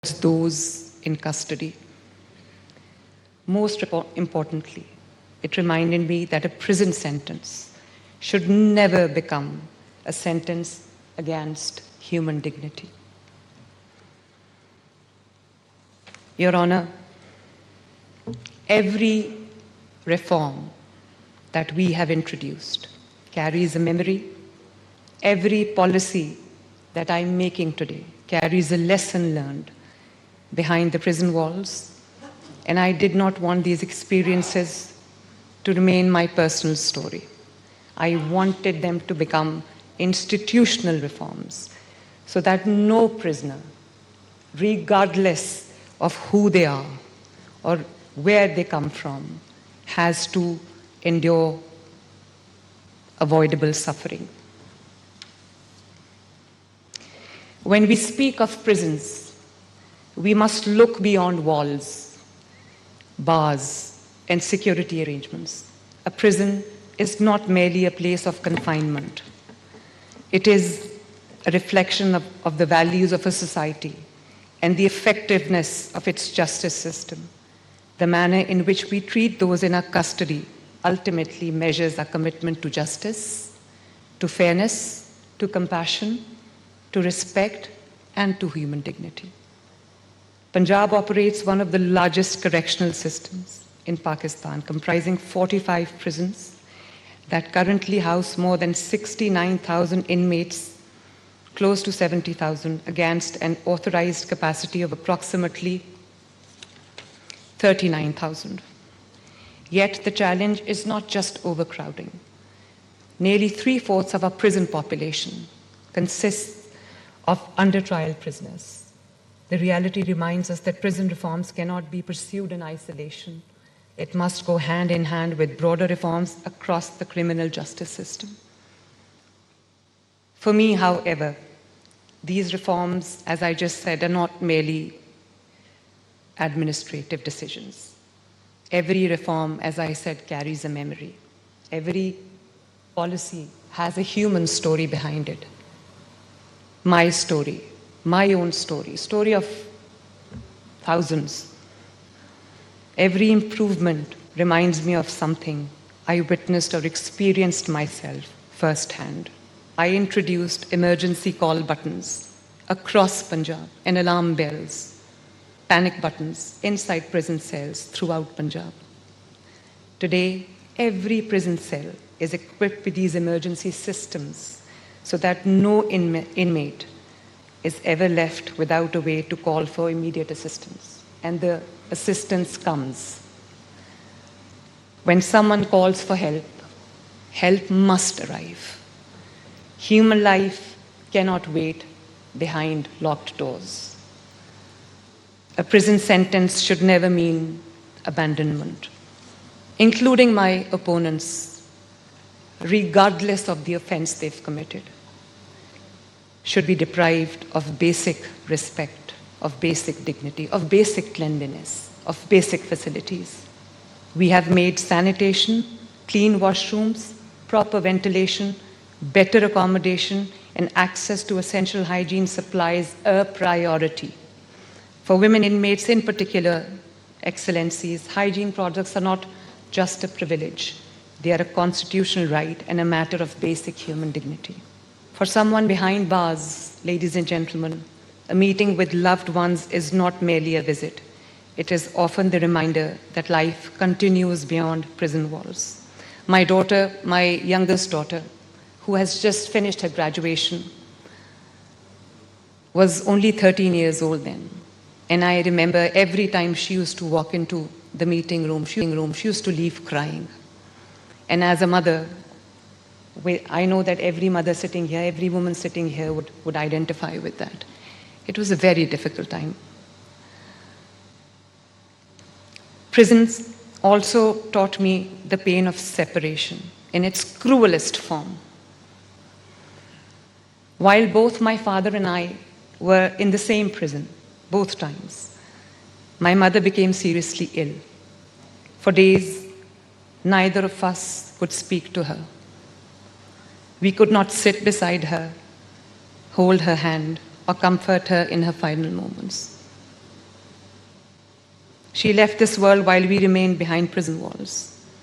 those in custody. Most importantly, it reminded me that a prison sentence should never become a sentence against human dignity. Your Honor, every reform that we have introduced carries a memory. Every policy that I'm making today carries a lesson learned behind the prison walls, and I did not want these experiences to remain my personal story. I wanted them to become institutional reforms so that no prisoner, regardless of who they are or where they come from, has to endure avoidable suffering. When we speak of prisons, we must look beyond walls, bars, and security arrangements. A prison is not merely a place of confinement. It is a reflection of the values of a society and the effectiveness of its justice system. The manner in which we treat those in our custody ultimately measures our commitment to justice, to fairness, to compassion, to respect, and to human dignity. Punjab operates one of the largest correctional systems in Pakistan, comprising 45 prisons that currently house more than 69,000 inmates, close to 70,000, against an authorized capacity of approximately 39,000. Yet the challenge is not just overcrowding. Nearly 3/4 of our prison population consists of under-trial prisoners. The reality reminds us that prison reforms cannot be pursued in isolation. It must go hand in hand with broader reforms across the criminal justice system. For me, however, these reforms, as I just said, are not merely administrative decisions. Every reform, as I said, carries a memory. Every policy has a human story behind it. My story, my own story, story of thousands. Every improvement reminds me of something I witnessed or experienced myself firsthand. I introduced emergency call buttons across Punjab and alarm bells, panic buttons inside prison cells throughout Punjab. Today, every prison cell is equipped with these emergency systems so that no inmate is ever left without a way to call for immediate assistance. And the assistance comes. When someone calls for help, help must arrive. Human life cannot wait behind locked doors. A prison sentence should never mean abandonment, including my opponents, regardless of the offense they've committed, should be deprived of basic respect, of basic dignity, of basic cleanliness, of basic facilities. We have made sanitation, clean washrooms, proper ventilation, better accommodation, and access to essential hygiene supplies a priority. For women inmates in particular, Excellencies, hygiene products are not just a privilege. They are a constitutional right and a matter of basic human dignity. For someone behind bars, ladies and gentlemen, a meeting with loved ones is not merely a visit. It is often the reminder that life continues beyond prison walls. My daughter, my youngest daughter, who has just finished her graduation, was only 13 years old then. And I remember every time she used to walk into the meeting room, she used to leave crying. And as a mother, I know that every mother sitting here, every woman sitting here would identify with that. It was a very difficult time. Prisons also taught me the pain of separation in its cruelest form. While both my father and I were in the same prison, both times, my mother became seriously ill. For days, neither of us could speak to her. We could not sit beside her, hold her hand, or comfort her in her final moments. She left this world while we remained behind prison walls.